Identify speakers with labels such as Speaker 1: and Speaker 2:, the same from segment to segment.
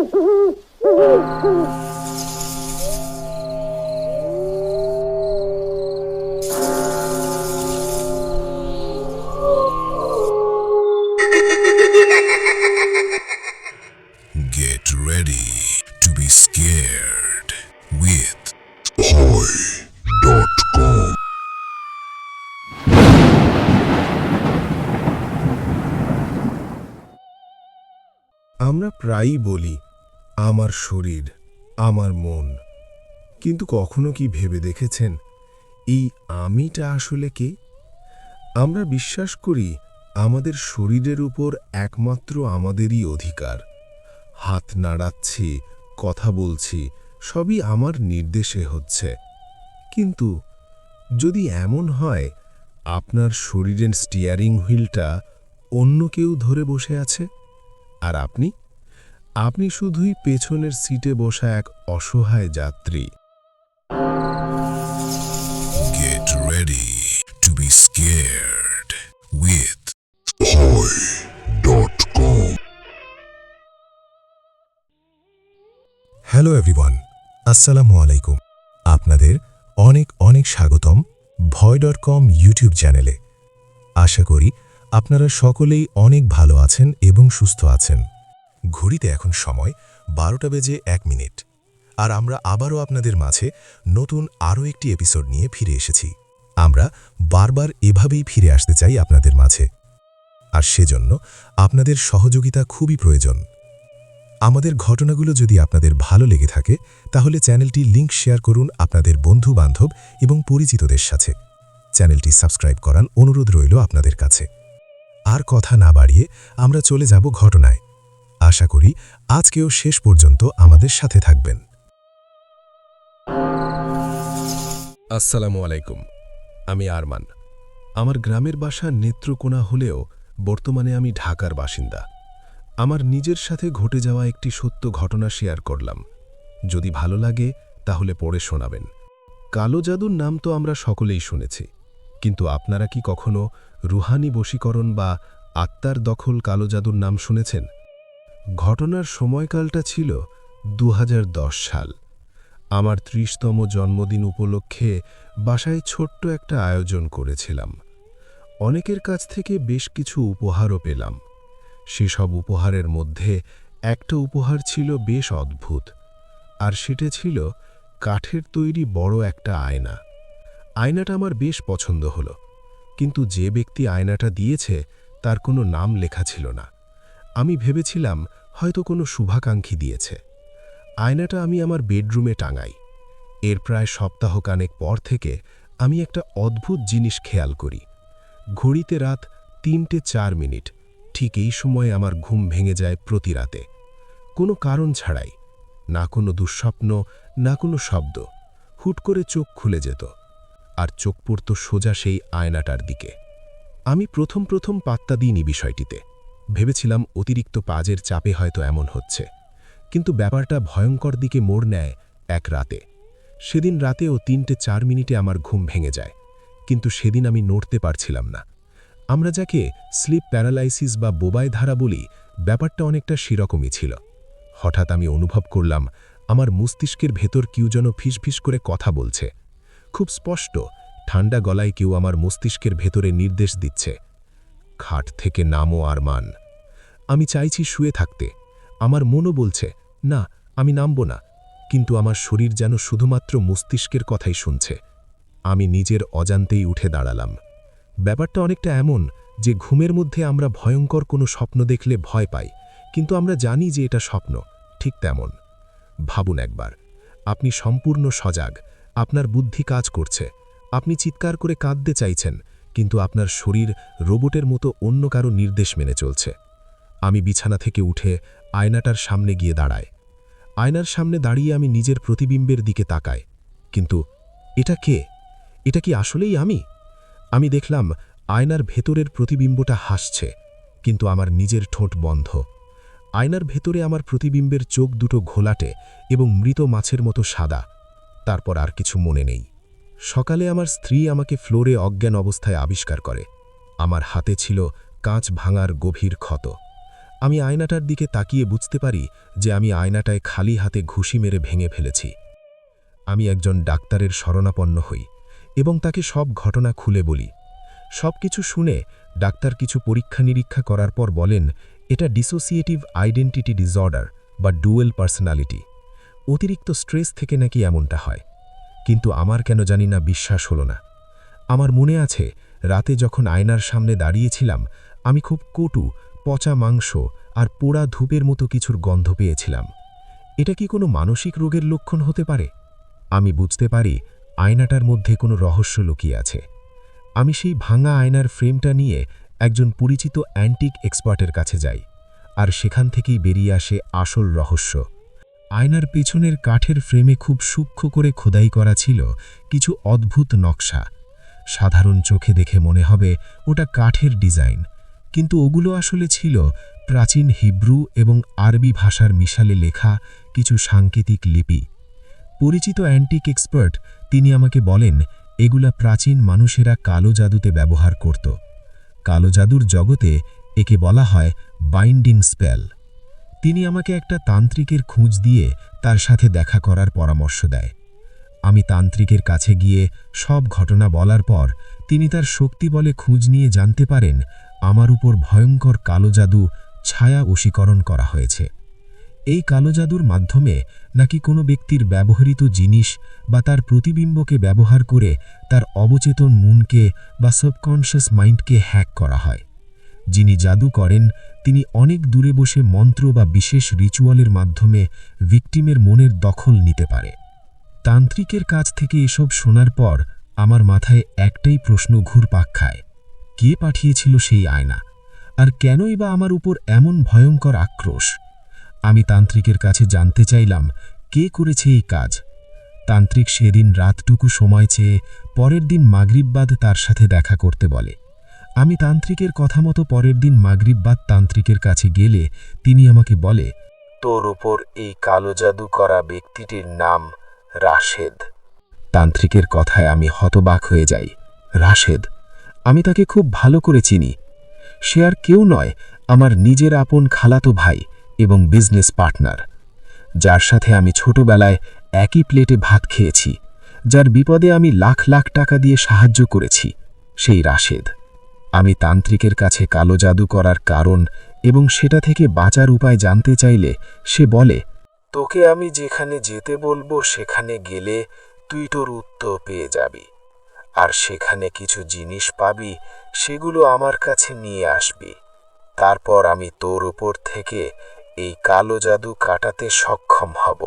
Speaker 1: Get ready to be scared with Bhoy.com.
Speaker 2: আমরা প্রায়ই বলি আমার শরীর, আমার মন, কিন্তু কখনো কি ভেবে দেখেছেন এই আমিটা আসলে কে? আমরা বিশ্বাস করি আমাদের শরীরের উপর একমাত্র আমাদেরই অধিকার। হাত নাড়াচ্ছি, কথা বলছি, সবই আমার নির্দেশে হচ্ছে। কিন্তু যদি এমন হয় আপনার শরীরের স্টিয়ারিং হুইলটা অন্য কেউ ধরে বসে আছে, আর আপনি শুধুই পেছনের সিটে বসা এক অসহায় যাত্রী।
Speaker 1: Get ready to be scared with Bhoy.com. Hello everyone, আসসালামু আলাইকুম। আপনাদের অনেক অনেক স্বাগতম Bhoy.com ইউটিউব চ্যানেলে। আশা করি আপনারা সকলেই অনেক ভালো আছেন এবং সুস্থ আছেন। ঘড়িতে এখন সময় 12:01, আর আমরা আবারও আপনাদের মাঝে নতুন আরও একটি এপিসোড নিয়ে ফিরে এসেছি। আমরা বারবার এভাবেই ফিরে আসতে চাই আপনাদের মাঝে, আর সেজন্য আপনাদের সহযোগিতা খুবই প্রয়োজন। আমাদের ঘটনাগুলো যদি আপনাদের ভালো লেগে থাকে তাহলে চ্যানেলটি লিংক শেয়ার করুন আপনাদের বন্ধু বান্ধব এবং পরিচিতদের সাথে। চ্যানেলটি সাবস্ক্রাইব করার অনুরোধ রইল আপনাদের কাছে। আর কথা না বাড়িয়ে আমরা চলে যাব ঘটনায়। আশা করি আজকেও শেষ পর্যন্ত আমাদের সাথে থাকবেন।
Speaker 2: আসসালামু আলাইকুম, আমি আরমান। আমার গ্রামের বাসা নেত্রকোনা হলেও বর্তমানে আমি ঢাকার বাসিন্দা। আমার নিজের সাথে ঘটে যাওয়া একটি সত্য ঘটনা শেয়ার করলাম। যদি ভালো লাগে তাহলে পড়ে শোনাবেন। কালো জাদুর নাম তো আমরা সকলেই শুনেছি, কিন্তু আপনারা কি কখনো রুহানি বশীকরণ বা আত্মার দখল কালো জাদুর নাম শুনেছেন? ঘটনার সময়কালটা ছিল 2010 সাল। আমার 30তম জন্মদিন উপলক্ষে বাসায় ছোট্ট একটা আয়োজন করেছিলাম। অনেকের কাছ থেকে বেশ কিছু উপহারও পেলাম। সেসব উপহারের মধ্যে একটা উপহার ছিল বেশ অদ্ভুত, আর সেটা ছিল কাঠের তৈরি বড় একটা আয়না। আয়নাটা আমার বেশ পছন্দ হলো, কিন্তু যে ব্যক্তি আয়নাটা দিয়েছে তার কোনো নাম লেখা ছিল না। আমি ভেবেছিলাম হয়তো কোনো শুভাকাঙ্ক্ষী দিয়েছে। আয়নাটা আমি আমার বেডরুমে টাঙাই। এর প্রায় সপ্তাহখানেক পর থেকে আমি একটা অদ্ভুত জিনিস খেয়াল করি। ঘড়িতে রাত 3:04, ঠিক এই সময়ে আমার ঘুম ভেঙে যায় প্রতি রাতে, কোনো কারণ ছাড়াই। না কোনো দুঃস্বপ্ন, না কোনো শব্দ। হুট করে চোখ খুলে যেত, আর চোখ পড়ত সোজা সেই আয়নাটার দিকে। আমি প্রথম পাত্তা দিইনি বিষয়টিতে। ভেবেছিলাম অতিরিক্ত কাজের চাপে হয়তো এমন হচ্ছে, কিন্তু ব্যাপারটা ভয়ঙ্কর দিকে মোড় নেয় এক রাতে। সেদিন রাতেও 3:04 আমার ঘুম ভেঙে যায়, কিন্তু সেদিন আমি নড়তে পারছিলাম না। আমরা যাকে স্লিপ প্যারালাইসিস বা বোবায় ধারা বলি, ব্যাপারটা অনেকটা সেরকমই ছিল। হঠাৎ আমি অনুভব করলাম আমার মস্তিষ্কের ভেতর কেউ যেন ফিসফিস করে কথা বলছে। খুব স্পষ্ট, ঠান্ডা গলায় কেউ আমার মস্তিষ্কের ভেতরে নির্দেশ দিচ্ছে, খাট থেকে নামো আরমান। আমি চাইছি শুয়ে থাকতে, আমার মনও বলছে না, আমি নামব না, কিন্তু আমার শরীর যেন শুধুমাত্র মস্তিষ্কের কথাই শুনছে। আমি নিজের অজান্তেই উঠে দাঁড়ালাম। ব্যাপারটা অনেকটা এমন যে ঘুমের মধ্যে আমরা ভয়ঙ্কর কোনো স্বপ্ন দেখলে ভয় পাই, কিন্তু আমরা জানি যে এটা স্বপ্ন। ঠিক তেমন। ভাবুন একবার, আপনি সম্পূর্ণ সজাগ, আপনার বুদ্ধি কাজ করছে, আপনি চিৎকার করে কাঁদতে চাইছেন, কিন্তু আপনার শরীর রোবটের মতো অন্য কারো নির্দেশ মেনে চলছে। আমি বিছানা থেকে উঠে আয়নাটার সামনে গিয়ে দাঁড়াই। আয়নার সামনে দাঁড়িয়ে আমি নিজের প্রতিবিম্বের দিকে তাকাই। কিন্তু এটা কে? এটা কি আসলেই আমি? আমি দেখলাম আয়নার ভেতরের প্রতিবিম্বটা হাসছে, কিন্তু আমার নিজের ঠোঁট বন্ধ। আয়নার ভেতরে আমার প্রতিবিম্বের চোখ দুটো ঘোলাটে এবং মৃত মাছের মতো সাদা। তারপর আর কিছু মনে নেই। সকালে আমার স্ত্রী আমাকে ফ্লোরে অজ্ঞান অবস্থায় আবিষ্কার করে। আমার হাতে ছিল কাঁচ ভাঙার গভীর ক্ষত। আমি আয়নাটার দিকে তাকিয়ে বুঝতে পারি যে আমি আয়নাটায় খালি হাতে ঘুষি মেরে ভেঙে ফেলেছি। আমি একজন ডাক্তারের শরণাপন্ন হই এবং তাকে সব ঘটনা খুলে বলি। সবকিছু শুনে ডাক্তার কিছু পরীক্ষা নিরীক্ষা করার পর বলেন, এটা ডিসোসিয়েটিভ আইডেন্টিটি ডিসঅর্ডার বা ডুয়েল পার্সোনালিটি। অতিরিক্ত স্ট্রেস থেকে নাকি এমনটা হয়। কিন্তু আমার কেন জানি না বিশ্বাস হলো না। আমার মনে আছে, রাতে যখন আয়নার সামনে দাঁড়িয়েছিলাম, আমি খুব কটু, পচা মাংস আর পোড়া ধূপের মতো কিছুর গন্ধ পেয়েছিলাম। এটা কি কোনো মানসিক রোগের লক্ষণ হতে পারে? আমি বুঝতে পারি আয়নাটার মধ্যে কোনো রহস্য লুকিয়ে আছে। আমি সেই ভাঙা আয়নার ফ্রেমটা নিয়ে একজন পরিচিত অ্যান্টিক এক্সপার্টের কাছে যাই, আর সেখান থেকেই বেরিয়ে আসে আসল রহস্য। আয়নার পেছনের কাঠের ফ্রেমে খুব সূক্ষ্ম করে খোদাই করা ছিল কিছু অদ্ভুত নকশা। সাধারণ চোখে দেখে মনে হবে ওটা কাঠের ডিজাইন, কিন্তু ওগুলো আসলে ছিল প্রাচীন হিব্রু এবং আরবি ভাষার মিশালে লেখা কিছু সাংকেতিক লিপি। পরিচিত অ্যান্টিক এক্সপার্ট তিনি আমাকে বলেন, এগুলা প্রাচীন মানুষেরা কালো জাদুতে ব্যবহার করত। কালো জাদুর জগতে একে বলা হয় বাইন্ডিং স্পেল। তিনি আমাকে একটা তান্ত্রিকের খোঁজ দিয়ে তার সাথে দেখা করার পরামর্শ দেয়। আমি তান্ত্রিকের কাছে গিয়ে সব ঘটনা বলার পর তিনি তার শক্তি বলে খোঁজ নিয়ে জানতে পারেন আমার উপর ভয়ঙ্কর কালো জাদু ছায়া বশীকরণ করা হয়েছে। এই কালো জাদুর মাধ্যমে নাকি কোনো ব্যক্তির ব্যবহৃত জিনিস বা তার প্রতিবিম্বকে ব্যবহার করে তার অবচেতন মনকে বা সাবকনশিয়াস মাইন্ডকে হ্যাক করা হয়। যিনি জাদু করেন তিনি অনেক দূরে বসে মন্ত্র বা বিশেষ রিচুয়ালের মাধ্যমে ভিকটিমের মনের দখল নিতে পারে। তান্ত্রিকের কাছ থেকে এসব শোনার পর আমার মাথায় একটাই প্রশ্ন ঘুরপাক খায়, কে পাঠিয়েছিল সেই আয়না, আর কেনই বা আমার উপর এমন ভয়ঙ্কর আক্রোশ? আমি তান্ত্রিকের কাছে জানতে চাইলাম কে করেছে এই কাজ। তান্ত্রিক সেদিন রাতটুকু সময় চেয়ে পরের দিন মাগরিববাদ তার সাথে দেখা করতে বলে। আমি তান্ত্রিকের কথা মতো পরের দিন মাগরিববাদ তান্ত্রিকের কাছে গেলে তিনি আমাকে বলে,
Speaker 3: তোর উপর এই কালো জাদু করা ব্যক্তিটির নাম রাশেদ।
Speaker 2: তান্ত্রিকের কথায় আমি হতবাক হয়ে যাই। রাশেদ? আমি তাকে খুব ভালো করে চিনি। সে আর কেউ নয়, আমার নিজের আপন খালাতো ভাই এবং বিজনেস পার্টনার, যার সাথে আমি ছোটবেলায় একই প্লেটে ভাত খেয়েছি, যার বিপদে আমি লাখ লাখ টাকা দিয়ে সাহায্য করেছি, সেই রাশেদ। আমি তান্ত্রিকের কাছে কালো জাদু করার কারণ এবং সেটা থেকে বাঁচার উপায় জানতে চাইলে সে বলে,
Speaker 3: তোকে আমি যেখানে যেতে বলবো সেখানে গেলে তুই তোর উত্তর পেয়ে যাবি, আর সেখানে কিছু জিনিস পাবি, সেগুলো আমার কাছে নিয়ে আসবি। তারপর আমি তোর উপর থেকে এই কালো জাদু কাটাতে সক্ষম হব।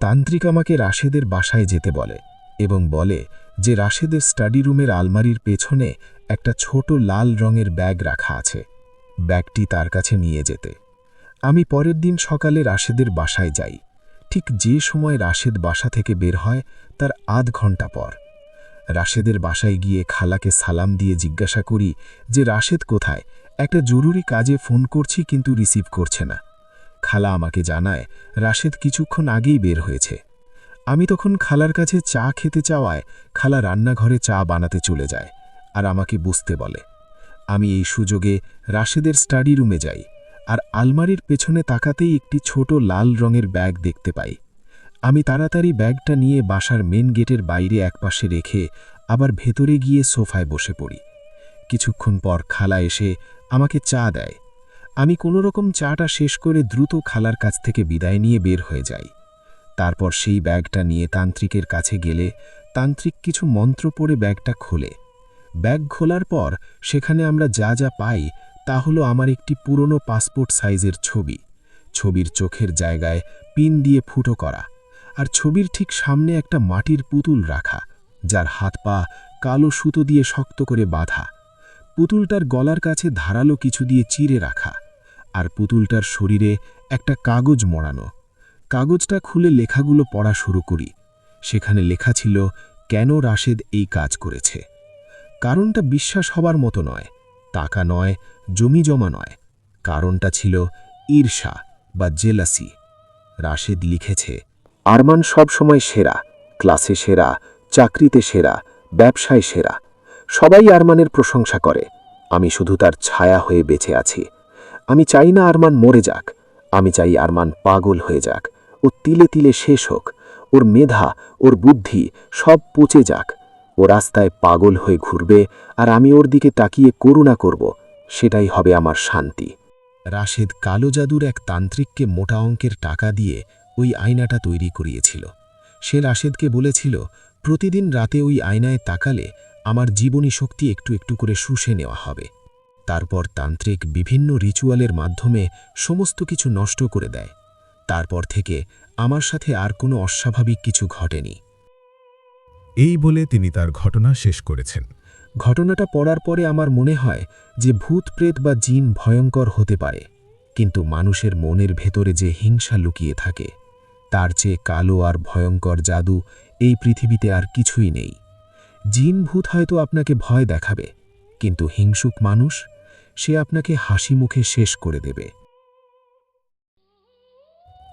Speaker 2: তান্ত্রিক আমাকে রাশেদের বাসায় যেতে বলে এবং বলে যে রাশেদের স্টাডি রুমের আলমারির পেছনে একটা ছোট লাল রঙের ব্যাগ রাখা আছে, ব্যাগটি তার কাছে নিয়ে যেতে। আমি পরের দিন সকালে রাশেদের বাসায় যাই। ঠিক যে সময় রাশেদ বাসা থেকে বের হয় তার আধ ঘন্টা পর। রাশেদের বাসায় গিয়ে খালাকে সালাম দিয়ে জিজ্ঞাসা করি যে রাশেদ কোথায়, একটা জরুরি কাজে ফোন করছি কিন্তু রিসিভ করছে না। খালা আমাকে জানায় রাশেদ কিছুক্ষণ আগেই বের হয়েছে। আমি তখন খালার কাছে চা খেতে চাওয়ায় খালা রান্নাঘরে চা বানাতে চলে যায় আর আমাকে বুঝতে বলে। আমি এই সুযোগে রাশেদের স্টাডি রুমে যাই আর আলমারির পেছনে তাকাতেই একটি ছোট লাল রঙের ব্যাগ দেখতে পাই। আমি তাড়াতাড়ি ব্যাগটা নিয়ে বাসার মেন গেটের বাইরে একপাশে রেখে আবার ভেতরে গিয়ে সোফায় বসে পড়ি। কিছুক্ষণ পর খালা এসে আমাকে চা দেয়। আমি কোনোরকম চাটা শেষ করে দ্রুত খালার কাছ থেকে বিদায় নিয়ে বের হয়ে যাই। তারপর সেই ব্যাগটা নিয়ে তান্ত্রিকের কাছে গেলে তান্ত্রিক কিছু মন্ত্র পড়ে ব্যাগটা খোলে। ব্যাগ খোলার পর সেখানে আমরা যা যা পাই তা হলো আমার একটি পুরনো পাসপোর্ট সাইজের ছবি, ছবির চোখের জায়গায় পিন দিয়ে ফুটো করা, আর ছবির ঠিক সামনে একটা মাটির পুতুল রাখা, যার হাত পা কালো সুতো দিয়ে শক্ত করে বাঁধা। পুতুলটার গলার কাছে ধারালো কিছু দিয়ে চিরে রাখা, আর পুতুলটার শরীরে একটা কাগজ মোড়ানো। কাগজটা খুলে লেখাগুলো পড়া শুরু করি। সেখানে লেখা ছিল কেন রাশেদ এই কাজ করেছে। কারণটা বিশ্বাস হবার মতো নয়, টাকা নয়, জমি জমা নয়। কারণটা ছিল ঈর্ষা বা জেলাসি। রাশেদ লিখেছে, আরমান সব সময় সেরা, ক্লাসে সেরা, চাকরিতে সেরা, ব্যবসায় সেরা। সবাই আরমানের প্রশংসা করে, আমি শুধু তার ছায়া হয়ে বেঁচে আছি।
Speaker 3: আমি চাই না আরমান মরে যাক, আমি চাই আরমান পাগল হয়ে যাক, ও তিলে তিলে শেষ হোক, ওর মেধা, ওর বুদ্ধি সব পচে যাক। ও রাস্তায় পাগল হয়ে ঘুরবে আর আমি ওর দিকে তাকিয়ে করুণা করব, সেটাই হবে আমার শান্তি। রাশেদ কালো জাদুর এক তান্ত্রিককে মোটা অঙ্কের টাকা দিয়ে ওই আয়নাটা তৈরি করিয়েছিল। সে রাশেদকে বলেছিল, প্রতিদিন রাতে ওই আয়নায় তাকালে আমার জীবনী শক্তি একটু একটু করে শুষে নেওয়া হবে। তারপর তান্ত্রিক বিভিন্ন রিচুয়ালের মাধ্যমে সমস্ত কিছু নষ্ট করে দেয়। তারপর থেকে আমার সাথে আর কোনো অস্বাভাবিক কিছু ঘটেনি।
Speaker 1: এই বলে তিনি তার ঘটনা শেষ করেছেন।
Speaker 3: ঘটনাটা পড়ার পরে আমার মনে হয় যে ভূত প্রেত বা জিন ভয়ঙ্কর হতে পারে, কিন্তু মানুষের মনের ভেতরে যে হিংসা লুকিয়ে থাকে তার চেয়ে কালো আর ভয়ঙ্কর জাদু এই পৃথিবীতে আর কিছুই নেই। জিন ভূত হয়তো আপনাকে ভয় দেখাবে, কিন্তু হিংসুক মানুষ, সে আপনাকে হাসি মুখে শেষ করে দেবে।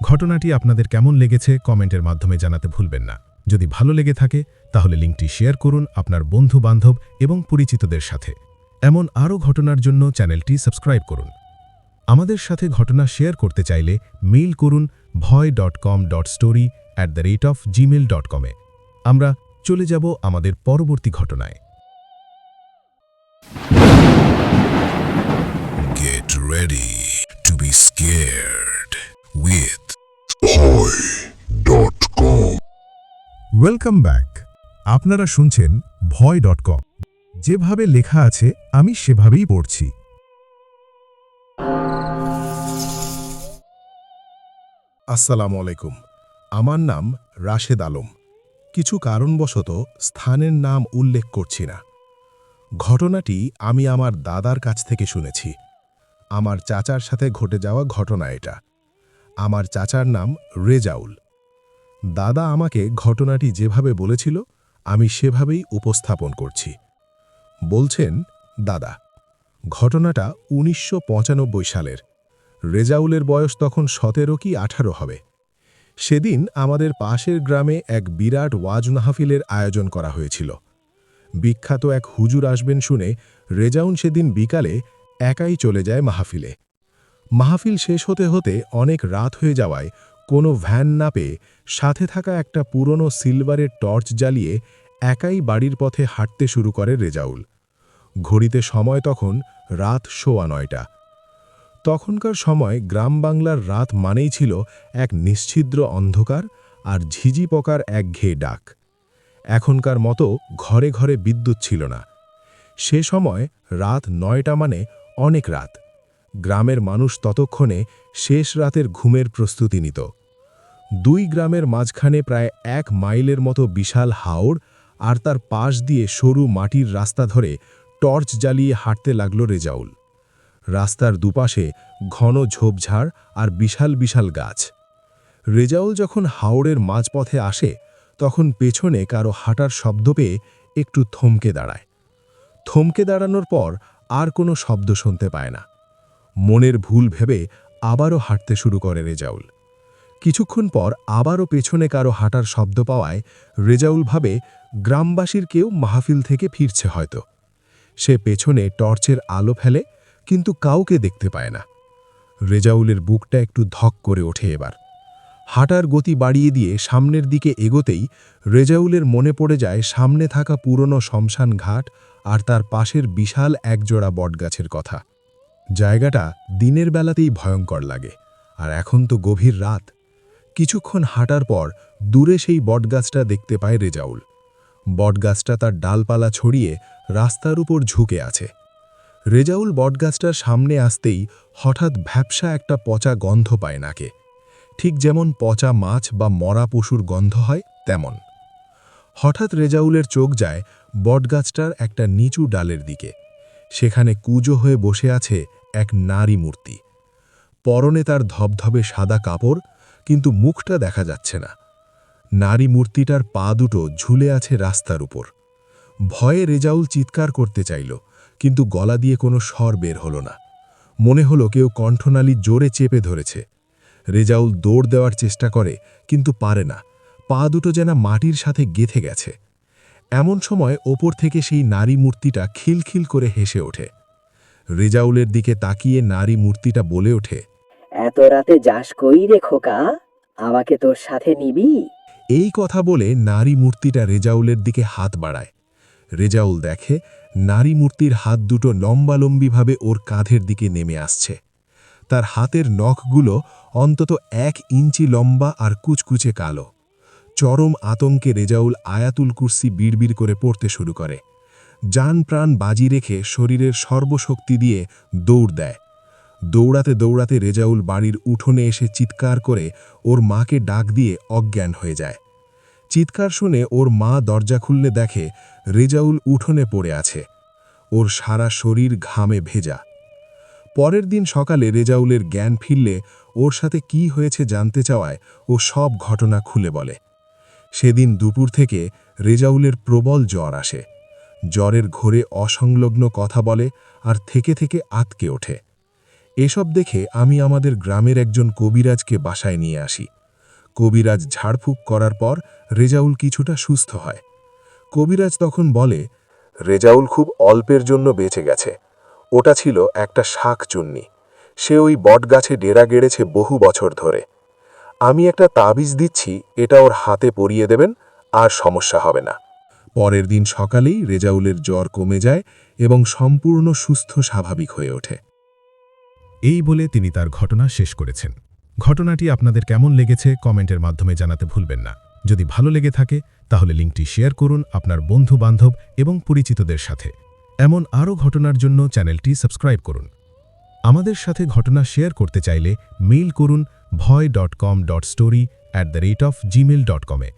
Speaker 1: ঘটনাটি আপনাদের কেমন লেগেছে কমেন্টের মাধ্যমে জানাতে ভুলবেন না। যদি ভালো লেগে থাকে তাহলে লিঙ্কটি শেয়ার করুন আপনার বন্ধু-বান্ধব এবং পরিচিতদের সাথে। এমন আরও ঘটনার জন্য চ্যানেলটি সাবস্ক্রাইব করুন। আমাদের সাথে ঘটনা শেয়ার করতে চাইলে মেইল করুন bhoy.com.story@gmail.com এ। আমরা চলে যাব আমাদের পরবর্তী ঘটনায়। Get ready to be scared with bhoy.com. Welcome back. আপনারা শুনছেন ভয়.com। যেভাবে লেখা আছে আমি সেভাবেই পড়ছি। আসসালামু আলাইকুম। আমার নাম রাশেদ আলম। কিছু কারণবশত স্থানের নাম উল্লেখ করছি না। ঘটনাটি আমি আমার দাদার কাছ থেকে শুনেছি। আমার চাচার সাথে ঘটে যাওয়া ঘটনা এটা। আমার চাচার নাম রেজাউল। দাদা আমাকে ঘটনাটি যেভাবে বলেছিল আমি সেভাবেই উপস্থাপন করছি। বলছেন দাদা, ঘটনাটা ১৯৯৫ সালের। রেজাউলের বয়স তখন ১৭ কি ১৮ হবে। সেদিন আমাদের পাশের গ্রামে এক বিরাট ওয়াজ মাহফিলের আয়োজন করা হয়েছিল। বিখ্যাত এক হুজুর আসবেন শুনে রেজাউল সেদিন বিকালে একাই চলে যায় মাহফিলে। মাহফিল শেষ হতে হতে অনেক রাত হয়ে যাওয়ায় কোনো ভ্যান না পেয়ে সাথে থাকা একটা পুরনো সিলভারের টর্চ জ্বালিয়ে একাই বাড়ির পথে হাঁটতে শুরু করে রেজাউল। ঘড়িতে সময় তখন রাত ৯:১০। তখনকার সময় গ্রাম বাংলার রাত মানেই ছিল এক নিশ্ছিদ্র অন্ধকার আর ঝিঝি পোকার একঘেয়ে ডাক। এখনকার মতো ঘরে ঘরে বিদ্যুৎ ছিল না। সে সময় রাত ৯টা মানে অনেক রাত। গ্রামের মানুষ ততক্ষণে শেষ রাতের ঘুমের প্রস্তুতি নিত। দুই গ্রামের মাঝখানে প্রায় ১ মাইলের মতো বিশাল হাওড়, আর তার পাশ দিয়ে সরু মাটির রাস্তা ধরে টর্চ জ্বালিয়ে হাঁটতে লাগল রেজাউল। রাস্তার দুপাশে ঘন ঝোপঝাড় আর বিশাল বিশাল গাছ। রেজাউল যখন হাওড়ের মাঝপথে আসে তখন পেছনে কারো হাঁটার শব্দ পেয়ে একটু থমকে দাঁড়ায়। থমকে দাঁড়ানোর পর আর কোনো শব্দ শুনতে পায় না। মনের ভুল ভেবে আবারও হাঁটতে শুরু করে রেজাউল। কিছুক্ষণ পর আবারও পেছনে কারো হাঁটার শব্দ পাওয়ায় রেজাউল ভাবে গ্রামবাসীর কেউ মাহফিল থেকে ফিরছে হয়তো। সে পেছনে টর্চের আলো ফেলে, কিন্তু কাউকে দেখতে পায় না। রেজাউলের বুকটা একটু ধক করে ওঠে এবার। হাঁটার গতি বাড়িয়ে দিয়ে সামনের দিকে এগোতেই রেজাউলের মনে পড়ে যায় সামনে থাকা পুরনো শ্মশান ঘাট আর তার পাশের বিশাল একজোড়া বটগাছের কথা। জায়গাটা দিনের বেলাতেই ভয়ঙ্কর লাগে, আর এখন তো গভীর রাত। কিছুক্ষণ হাঁটার পর দূরে সেই বটগাছটা দেখতে পায় রেজাউল। বটগাছটা তার ডালপালা ছড়িয়ে রাস্তার উপর ঝুঁকে আছে। রেজাউল বটগাছটার সামনে আসতেই হঠাৎ ভ্যাপসা একটা পচা গন্ধ পায় নাকে, ঠিক যেমন পচা মাছ বা মরা পশুর গন্ধ হয় তেমন। হঠাৎ রেজাউলের চোখ যায় বটগাছটার একটা নিচু ডালের দিকে। সেখানে কুঁজো হয়ে বসে আছে এক নারী মূর্তি। পরনে তার ধবধবে সাদা কাপড়, কিন্তু মুখটা দেখা যাচ্ছে না। নারী মূর্তিটার পা দুটো ঝুলে আছে রাস্তার উপর। ভয়ে রেজাউল চিৎকার করতে চাইল, কিন্তু গলা দিয়ে কোনো স্বর বের হলো না। মনে হলো কেউ কণ্ঠনালী জোরে চেপে ধরেছে। রেজাউল দৌড় দেওয়ার চেষ্টা করে, কিন্তু পারে না। পা দুটো যেন মাটির সাথে গেঁথে গেছে। এমন সময় ওপর থেকে সেই নারী মূর্তিটা খিলখিল করে হেসে ওঠে। রেজাউলের দিকে তাকিয়ে নারী মূর্তিটা বলে ওঠে,
Speaker 4: এত রাতে যাস কই রে খোকা, আমাকে তোর সাথে নিবি?
Speaker 1: এই কথা বলে নারী মূর্তিটা রেজাউলের দিকে হাত বাড়ায়। রেজাউল দেখে নারী মূর্তির হাত দুটো লম্বালম্বিভাবে ওর কাঁধের দিকে নেমে আসছে। তার হাতের নখগুলো অন্তত 1 ইঞ্চি লম্বা আর কুচকুচে কালো। চরম আতঙ্কে রেজাউল আয়াতুল কুরসি বিড়বিড় করে পড়তে শুরু করে। জান প্রাণ বাজি রেখে শরীরের সর্বশক্তি দিয়ে দৌড় দেয়। দৌড়াতে দৌড়াতে রেজাউল বাড়ির উঠোনে এসে চিৎকার করে ওর মাকে ডাক দিয়ে অজ্ঞান হয়ে যায়। চিৎকার শুনে ওর মা দরজা খুললে দেখে রেজাউল উঠোনে পড়ে আছে। ওর সারা শরীর ঘামে ভেজা। পরের দিন সকালে রেজাউলের জ্ঞান ফিরলে ওর সাথে কি হয়েছে জানতে চাওয়ায় ও সব ঘটনা খুলে বলে। সেদিন দুপুর থেকে রেজাউলের প্রবল জ্বর আসে। জ্বরের ঘোরে অসংলগ্ন কথা বলে আর থেকে থেকে আতকে ওঠে। এসব দেখে আমি আমাদের গ্রামের একজন কবিরাজকে বাসায় নিয়ে আসি। কবিরাজ ঝাড়ফুঁক করার পর রেজাউল কিছুটা সুস্থ হয়। কবিরাজ তখন বলে, রেজাউল খুব অল্পের জন্য বেঁচে গেছে। ওটা ছিল একটা শাকচুন্নি। সে ওই বটগাছে ডেরা গেড়েছে বহু বছর ধরে। আমি একটা তাবিজ দিচ্ছি, এটা ওর হাতে পরিয়ে দেবেন, আর সমস্যা হবে না। পরের দিন সকালেই রেজাউলের জ্বর কমে যায় এবং সম্পূর্ণ সুস্থ স্বাভাবিক হয়ে ওঠে।
Speaker 5: এই বলে তিনি তার ঘটনা শেষ করেছেন। ঘটনাটি আপনাদের কেমন লেগেছে কমেন্টের মাধ্যমে জানাতে ভুলবেন না। যদি ভালো লেগে থাকে তাহলে লিঙ্কটি শেয়ার করুন আপনার বন্ধু-বান্ধব এবং পরিচিতদের সাথে। এমন আরও ঘটনার জন্য চ্যানেলটি সাবস্ক্রাইব করুন। আমাদের সাথে ঘটনা শেয়ার করতে চাইলে মেইল করুন ভয়.com.story@gmail.com-এ।